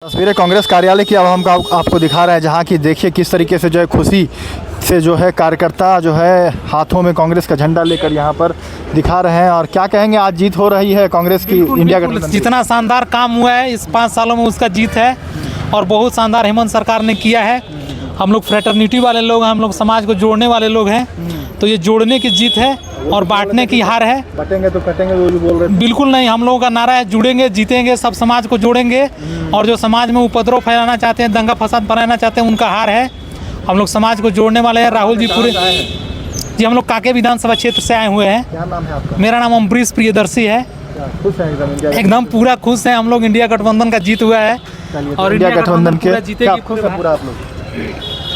तस्वीरें कांग्रेस कार्यालय की अब हम आपको दिखा रहे हैं, जहां की देखिए किस तरीके से जो है खुशी से जो है कार्यकर्ता जो है हाथों में कांग्रेस का झंडा लेकर यहां पर दिखा रहे हैं। और क्या कहेंगे, आज जीत हो रही है कांग्रेस की इंडिया गठबंधन। जितना शानदार काम हुआ है इस 5 सालों में उसका जीत है और बहुत शानदार हेमंत सरकार ने किया है। हम लोग फ्रेटर्निटी वाले लोग हैं, हम लोग समाज को जोड़ने वाले लोग हैं, तो ये जोड़ने की जीत है और बांटने की हार है। बटेंगे तो कटेंगे वो जो बोल रहे हैं। बिल्कुल नहीं, हम लोगों का नारा है जुड़ेंगे जीतेंगे, सब समाज को जोड़ेंगे और जो समाज में उपद्रव फैलाना चाहते हैं, दंगा फसाद बनाना चाहते हैं, उनका हार है। हम लोग समाज को जोड़ने वाले हैं। राहुल जी पूरे जी, हम लोग कांके विधानसभा क्षेत्र से आए हुए हैं। क्या नाम है आपका? मेरा नाम अम्बरीश प्रियदर्शी है। खुश हैं एकदम पूरा खुश हैं हम लोग। इंडिया गठबंधन का जीत हुआ है और इंडिया गठबंधन के जीतेगी खुश है पूरा आप लोग।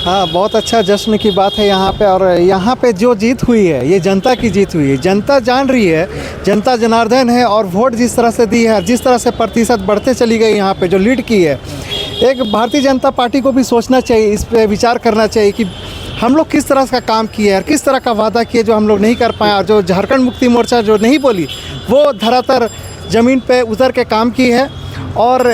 हाँ, बहुत अच्छा जश्न की बात है यहाँ पे। और यहाँ पे जो जीत हुई है ये जनता की जीत हुई है। जनता जान रही है, जनता जनार्दन है और वोट जिस तरह से दी है, जिस तरह से प्रतिशत बढ़ते चली गई यहाँ पे जो लीड की है, एक भारतीय जनता पार्टी को भी सोचना चाहिए, इस पे विचार करना चाहिए कि हम लोग किस तरह का काम किए और किस तरह का वादा किए जो हम लोग नहीं कर पाए। और जो झारखंड मुक्ति मोर्चा जो नहीं बोली वो धरातल ज़मीन पे उतर के काम की है। और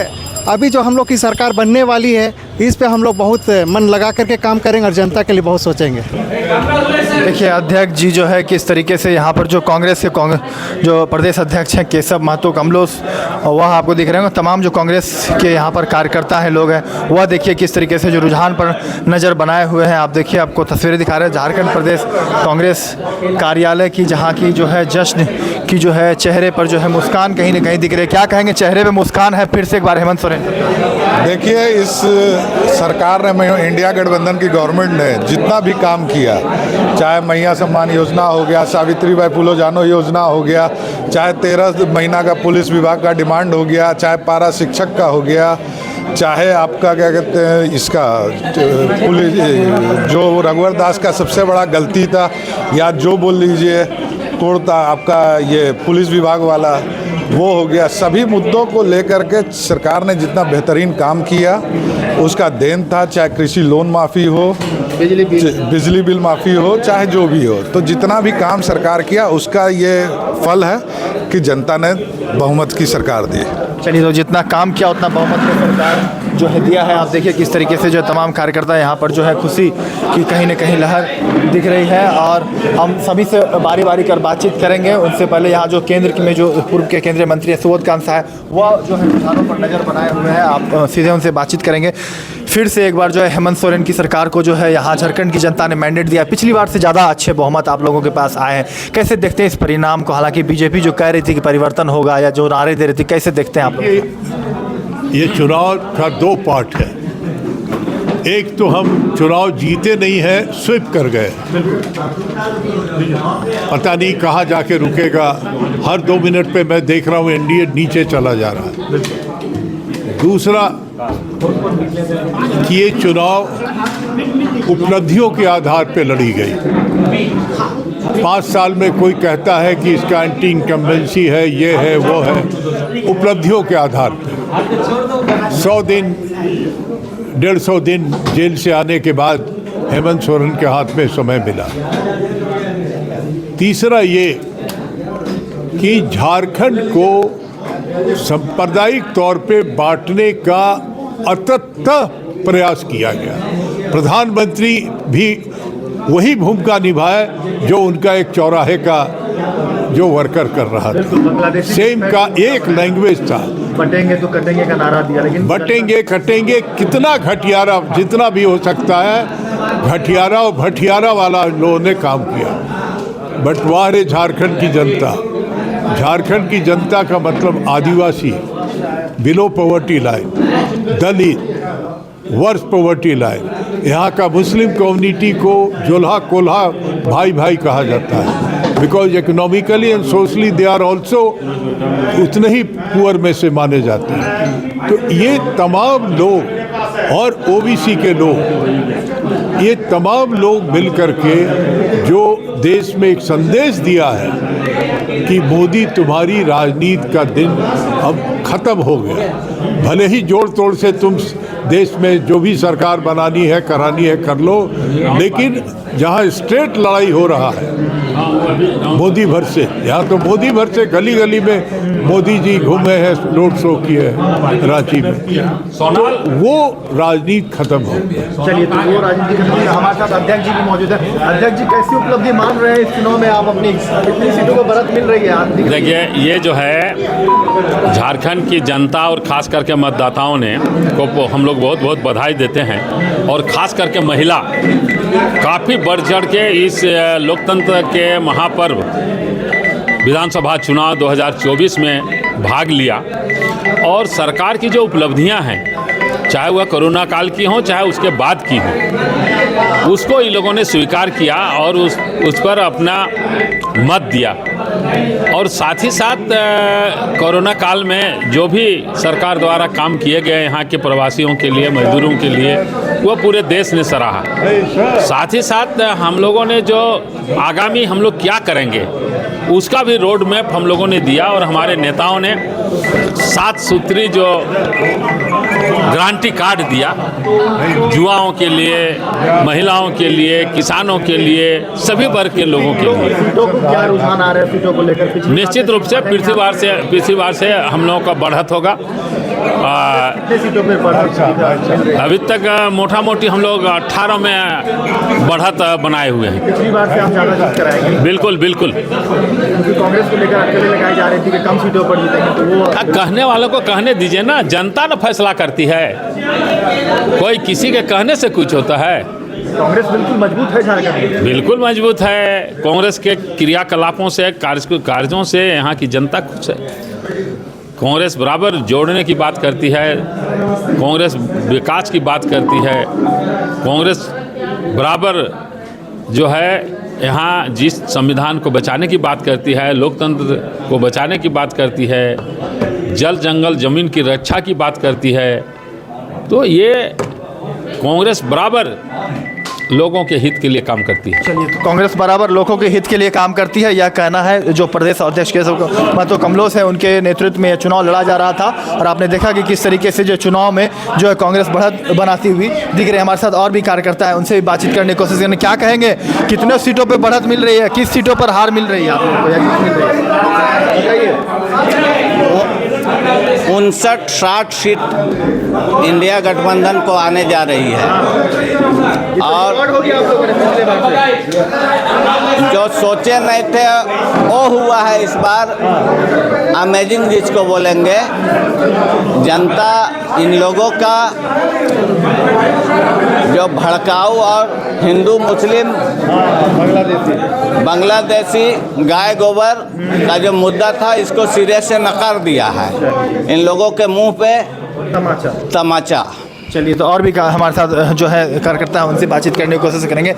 अभी जो हम लोग की सरकार बनने वाली है इस पे हम लोग बहुत मन लगा करके काम करेंगे और जनता के लिए बहुत सोचेंगे। देखिए अध्यक्ष जी जो है किस तरीके से यहाँ पर जो कांग्रेस के जो प्रदेश अध्यक्ष हैं केशव महतो कमलोस, वह आपको दिख रहे हैं। तमाम जो कांग्रेस के यहाँ पर कार्यकर्ता हैं लोग हैं, वह देखिए किस तरीके से जो रुझान पर नज़र बनाए हुए हैं। आप देखिए, आपको तस्वीरें दिखा रहे हैं झारखंड प्रदेश कांग्रेस कार्यालय की, जहाँ की जो है जश्न की जो है चेहरे पर जो है मुस्कान कहीं ना कहीं दिख रही है। क्या कहेंगे, चेहरे पर मुस्कान है फिर से एक बार हेमंत सोरेन? देखिए, इस सरकार ने, इंडिया गठबंधन की गवर्नमेंट ने जितना भी काम किया, चाहे मैया सम्मान योजना हो गया, सावित्रीबाई फुले जानो योजना हो गया, चाहे 13 महीना का पुलिस विभाग का डिमांड हो गया, चाहे पारा शिक्षक का हो गया, चाहे आपका क्या कहते हैं इसका पुलिस जो रघुवर दास का सबसे बड़ा गलती था, या जो बोल लीजिए तोड़ता आपका ये पुलिस विभाग वाला वो हो गया। सभी मुद्दों को लेकर के सरकार ने जितना बेहतरीन काम किया उसका देन था। चाहे कृषि लोन माफ़ी हो, बिजली बिल माफ़ी हो, चाहे जो भी हो, तो जितना भी काम सरकार किया उसका ये फल है कि जनता ने बहुमत की सरकार दी। चलिए, तो जितना काम किया उतना बहुमत की सरकार जो है दिया है। आप देखिए किस तरीके से जो तमाम कार्यकर्ता यहाँ पर जो है खुशी की कहीं न कहीं लहर दिख रही है। और हम सभी से बारी बारी कर बातचीत करेंगे। उनसे पहले यहाँ जो केंद्र में जो पूर्व के केंद्रीय मंत्री है सुबोध कांत साहब, वह जो है रुझानों पर नज़र बनाए हुए हैं। आप सीधे उनसे बातचीत करेंगे। फिर से एक बार जो है हेमंत सोरेन की सरकार को जो है यहाँ झारखंड की जनता ने मैंडेट दिया। पिछली बार से ज़्यादा अच्छे बहुमत आप लोगों के पास आए हैं। कैसे देखते हैं इस परिणाम को? हालांकि बीजेपी जो कह रही थी कि परिवर्तन होगा या जो नारे दे रही थी, कैसे देखते हैं आप लोग? ये चुनाव का 2 पार्ट है। एक तो हम चुनाव जीते नहीं है, स्विप कर गए, पता नहीं कहाँ जाके रुकेगा। हर 2 मिनट पे मैं देख रहा हूँ एनडीए नीचे चला जा रहा है। दूसरा कि ये चुनाव उपलब्धियों के आधार पे लड़ी गई। 5 साल में कोई कहता है कि इसका एंटी इनकम्बेंसी है, ये है, वो है। उपलब्धियों के आधार पे 100 दिन 150 दिन जेल से आने के बाद हेमंत सोरेन के हाथ में समय मिला। तीसरा ये कि झारखंड को सांप्रदायिक तौर पे बांटने का अथक प्रयास किया गया। प्रधानमंत्री भी वही भूमिका निभाए जो उनका एक चौराहे का जो वर्कर कर रहा था। सेम का एक लैंग्वेज था, बटेंगे तो कटेंगे का नारा दिया, लेकिन बटेंगे कटेंगे कितना घटियारा, जितना भी हो सकता है घटियारा और भटियारा वाला लोगों ने काम किया। बंटवारे झारखंड की जनता, झारखंड की जनता का मतलब आदिवासी, बिलो पॉवर्टी लाइन, दलित, वर्स्ट पॉवर्टी लाइन, यहाँ का मुस्लिम कम्युनिटी को जोल्हा कोल्हा भाई भाई कहा जाता है, because economically and socially they are also उतने ही पुअर में से माने जाते हैं। तो ये तमाम लोग और ओबीसी के लोग, ये तमाम लोग मिल करके जो देश में एक संदेश दिया है कि मोदी तुम्हारी राजनीति का दिन अब खत्म हो गया। भले ही जोड़ तोड़ से तुम देश में जो भी सरकार बनानी है करानी है कर लो, लेकिन जहाँ स्ट्रेट लड़ाई हो रहा है मोदी भर से, यहाँ तो मोदी भर से गली गली में मोदी जी घूमे हैं, रोड शो किए हैं रांची में, तो वो राजनीति खत्म हो गई। चलिए, तो वो राजनीति खत्म हो गई। हमारे साथ अध्यक्ष जी भी मौजूद है। अध्यक्ष जी, कैसी उपलब्धि मान रहे हैं इस चुनाव में? आप अपनी कितनी सीटों को बढ़त मिल रही है? देखिए, ये जो है झारखंड की जनता और ख़ास करके मतदाताओं ने को हम लोग बहुत बहुत बधाई देते हैं, और ख़ास करके महिला काफ़ी बढ़ चढ़ के इस लोकतंत्र के महापर्व विधानसभा चुनाव 2024 में भाग लिया, और सरकार की जो उपलब्धियां हैं, चाहे वह कोरोना काल की हों चाहे उसके बाद की हों, उसको इन लोगों ने स्वीकार किया और उस पर अपना मत दिया। और साथ ही साथ कोरोना काल में जो भी सरकार द्वारा काम किए गए यहाँ के प्रवासियों के लिए, मजदूरों के लिए, वो पूरे देश ने सराहा। साथ ही साथ हम लोगों ने जो आगामी हम लोग क्या करेंगे उसका भी रोड मैप हम लोगों ने दिया, और हमारे नेताओं ने 7 सूत्री जो गारंटी कार्ड दिया, युवाओं के लिए, महिलाओं के लिए, किसानों के लिए, सभी वर्ग के लोगों के लिए। सीटों को क्या रुझान आ रहे हैं सीटों को लेकर? निश्चित रूप से पिछली बार से हम लोगों का बढ़त होगा। कितने सीटों पर बढ़त? अभी तक मोटा मोटी हम लोग 18 में बढ़त बनाए हुए हैं। पिछली बार से आप ज़्यादा जीत कराएंगे? बिल्कुल बिल्कुल। क्योंकि कांग्रेस को लेकर अटकलें लगाई जा रही थी कि कम सीटों पर जीतेंगे, तो वो कहने वालों को कहने दीजिए ना, जनता ना फैसला करती है, कोई किसी के कहने से कुछ होता है। कांग्रेस बिल्कुल मजबूत है झारखंड में। बिल्कुल मजबूत है। कांग्रेस के क्रियाकलापों से, कार्यों से यहाँ की जनता खुश है। कांग्रेस बराबर जोड़ने की बात करती है, कांग्रेस विकास की बात करती है, कांग्रेस बराबर जो है यहाँ जिस संविधान को बचाने की बात करती है, लोकतंत्र को बचाने की बात करती है, जल जंगल ज़मीन की रक्षा की बात करती है, तो ये कांग्रेस बराबर लोगों के हित के लिए काम करती है। चलिए, तो कांग्रेस बराबर लोगों के हित के लिए काम करती है, यह कहना है जो प्रदेश अध्यक्ष केशव महतो कमलोच है, उनके नेतृत्व में यह चुनाव लड़ा जा रहा था। और आपने देखा कि किस तरीके से जो चुनाव में जो है कांग्रेस बढ़त बनाती हुई दिख रही है। हमारे साथ और भी कार्यकर्ता है, उनसे भी बातचीत करने की कोशिश करेंगे। क्या कहेंगे, कितने सीटों पर बढ़त मिल रही है, किस सीटों पर हार मिल रही है आप लोगों को, या किस मिल रही है? 59-60 सीट इंडिया गठबंधन को आने जा रही है, और जो सोचे नहीं थे वो हुआ है इस बार। अमेजिंग जिसको बोलेंगे, जनता इन लोगों का जो भड़काऊ और हिंदू मुस्लिम बांग्लादेशी गाय गोबर का जो मुद्दा था, इसको सिरे से नकार दिया है। इन लोगों के मुंह पे तमाचा। चलिए, तो और भी हमारे साथ जो है कार्यकर्ता है, उनसे बातचीत करने की कोशिश करेंगे।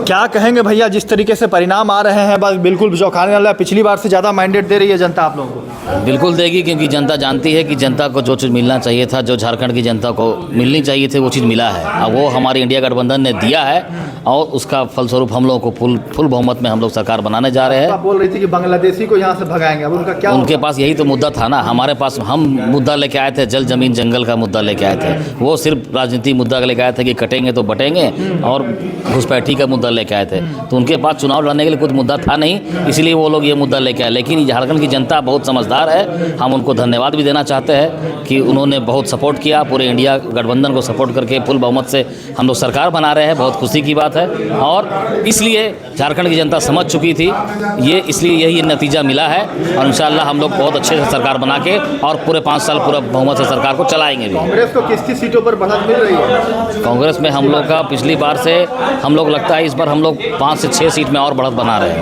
क्या कहेंगे भैया, जिस तरीके से परिणाम आ रहे हैं, बस बिल्कुल चौंकाने वाला है। पिछली बार से ज़्यादा मैंडेट दे रही है जनता आप लोगों को? बिल्कुल देगी, क्योंकि जनता जानती है कि जनता को जो चीज़ मिलना चाहिए था, जो झारखंड की जनता को मिलनी चाहिए थी, वो चीज़ मिला है। अब वो हमारी इंडिया गठबंधन ने दिया है, और उसका फलस्वरूप हम लोगों को फुल बहुमत में हम लोग सरकार बनाने जा रहे हैं। आप बोल रही थी कि बांग्लादेशी को यहाँ से भगाएंगे, अब उनका क्या? उनके पास यही तो मुद्दा था ना। हमारे पास हम मुद्दा लेके आए थे, जल जमीन जंगल का मुद्दा लेके आए थे। वो सिर्फ राजनीति मुद्दा लेके आए थे कि कटेंगे तो बटेंगे, और घुसपैठी का मुद्दा लेके आए थे। तो उनके पास चुनाव लड़ने के लिए कुछ मुद्दा था नहीं, इसलिए वो लोग ये मुद्दा लेके आए। लेकिन झारखंड की जनता बहुत समझदार है, हम उनको धन्यवाद भी देना चाहते हैं कि उन्होंने बहुत सपोर्ट किया। पूरे इंडिया गठबंधन को सपोर्ट करके फुल बहुमत से हम लोग सरकार बना रहे हैं, बहुत खुशी की बात है। और इसलिए झारखंड की जनता समझ चुकी थी ये, इसलिए यही नतीजा मिला है। और इंशाअल्लाह हम लोग बहुत अच्छे से सरकार बना के और पूरे 5 साल पूरा बहुमत से सरकार को चलाएंगे भी। कांग्रेस को किस किस सीटों पर बढ़त मिल रही है? कांग्रेस में हम लोग का पिछली बार से हम लोग लगता है इस बार हम लोग 5 से 6 सीट में और बढ़त बना रहे हैं,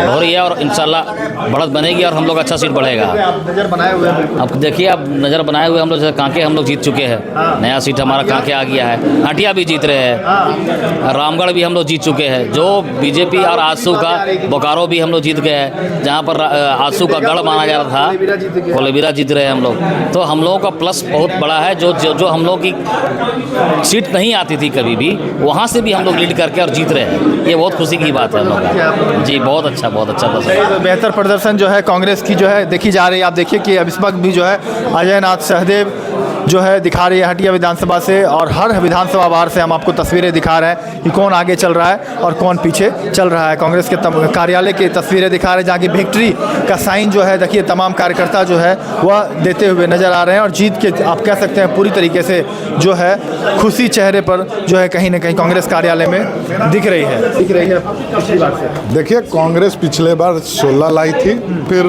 हो रही है, और इंशाल्लाह बढ़त बनेगी और हम लोग अच्छा सीट बढ़ेगा। आप नजर बनाए हुए हैं? अब देखिए, अब नज़र बनाए हुए हम लोग, जैसे कांके हम लोग जीत चुके हैं, नया सीट हमारा कांके आ गया है, हटिया भी जीत रहे हैं, रामगढ़ भी हम लोग जीत चुके हैं। जो बीजेपी और आजसू का बोकारो भी हम लोग जीत गए हैं, जहाँ पर आजसू का गढ़ माना जा रहा था, कोलेबिरा जीत रहे हैं हम लोग। तो हम लोगों का प्लस बहुत बड़ा है, जो हम लोग की सीट नहीं आती थी कभी भी, वहाँ से भी हम लोग लीड करके और जीत रहे हैं। ये बहुत खुशी की बात है हम लोग का। जी, बहुत अच्छा बेहतर प्रदर्शन जो है कांग्रेस की जो है देखी जा रही है। आप देखिए कि अब इस वक्त भी जो है अजय नाथ सहदेव जो है दिखा रही है हटिया विधानसभा से, और हर विधानसभा वार से हम आपको तस्वीरें दिखा रहे हैं कि कौन आगे चल रहा है और कौन पीछे चल रहा है। कांग्रेस के कार्यालय की तस्वीरें दिखा रहे हैं जहाँ की विक्ट्री का साइन जो है देखिए तमाम कार्यकर्ता जो है वह देते हुए नजर आ रहे हैं, और जीत के आप कह सकते हैं पूरी तरीके से जो है खुशी चेहरे पर जो है कहीं ना कहीं कांग्रेस कार्यालय में दिख रही है पिछली बार से। देखिए, कांग्रेस पिछले बार 16 लाई थी, फिर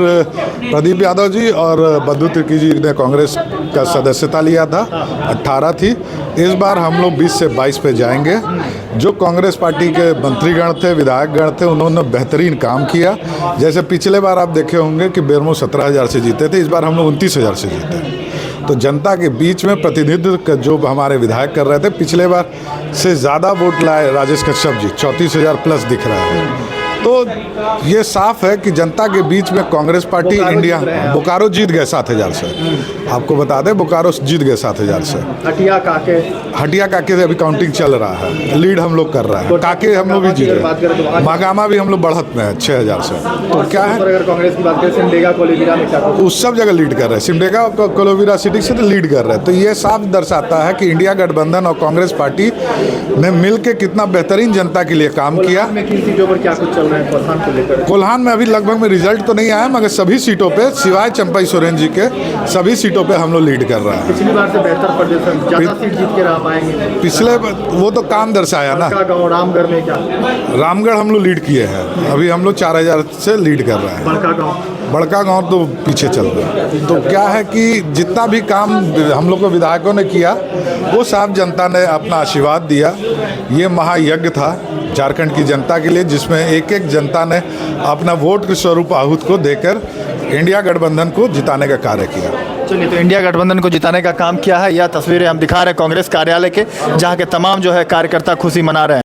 प्रदीप यादव जी और बद्दू तिर्की जी ने कांग्रेस का सदस्यता लिया था, 18 थी। इस बार हम लोग 20 से 22 पे जाएंगे। जो कांग्रेस पार्टी के मंत्रीगण थे, विधायकगण थे, उन्होंने बेहतरीन काम किया। जैसे पिछले बार आप देखे होंगे कि बेरमो 17,000 से जीते थे, इस बार हम लोग 29,000 से जीते। तो जनता के बीच में प्रतिनिधित्व जो हमारे विधायक कर रहे थे, पिछले बार से ज़्यादा वोट लाए राजेश कश्यप जी, 34,000 प्लस दिख रहा है। तो ये साफ है कि जनता के बीच में कांग्रेस पार्टी इंडिया, बोकारो जीत गए 7,000 से। आपको बता दें, बोकारो जीत गए 7,000 से। हटिया काके से अभी काउंटिंग चल रहा है, लीड हम लोग कर रहा है। काके हम लोग भी जीत गए, मागामा भी हम लोग बढ़त में है 6,000 से। तो क्या है, अगर कांग्रेस की बात करें सिमडेगा कोलीबिरा में क्या उस सब जगह लीड कर रहे हैं। सिमडेगा कोलोबिरा सिटी से तो लीड कर रहे हैं। तो ये साफ दर्शाता है कि इंडिया गठबंधन और कांग्रेस पार्टी ने मिल के कितना बेहतरीन जनता के लिए काम किया। सीटों पर क्या कुछ चल रहा है कोल्हान को लेकर? कोल्हान में अभी लगभग में रिजल्ट तो नहीं आया, मगर सभी सीटों पे सिवाय चंपई सोरेन जी के सभी सीटों पे हम लोग लीड कर रहे हैं। पिछली बार से बेहतर प्रदर्शन, ज्यादा सीट जीत के रह पाएंगे पिछले वो तो काम दर्शाया ना। गाँव रामगढ़ में क्या? रामगढ़ हम लोग लीड किए हैं, अभी हम लोग 4,000 से लीड कर रहे हैं। बड़का गांव तो पीछे चल रहा है। तो क्या है कि जितना भी काम हम लोग को विधायकों ने किया, वो साफ जनता ने अपना आशीर्वाद दिया। ये महायज्ञ था झारखंड की जनता के लिए, जिसमें एक एक जनता ने अपना वोट के स्वरूप आहूत को देकर इंडिया गठबंधन को जिताने का कार्य किया। चलिए, तो इंडिया गठबंधन को जिताने का काम किया है। यह तस्वीरें हम दिखा रहे हैं कांग्रेस कार्यालय के, जहां के तमाम जो है कार्यकर्ता खुशी मना रहे हैं।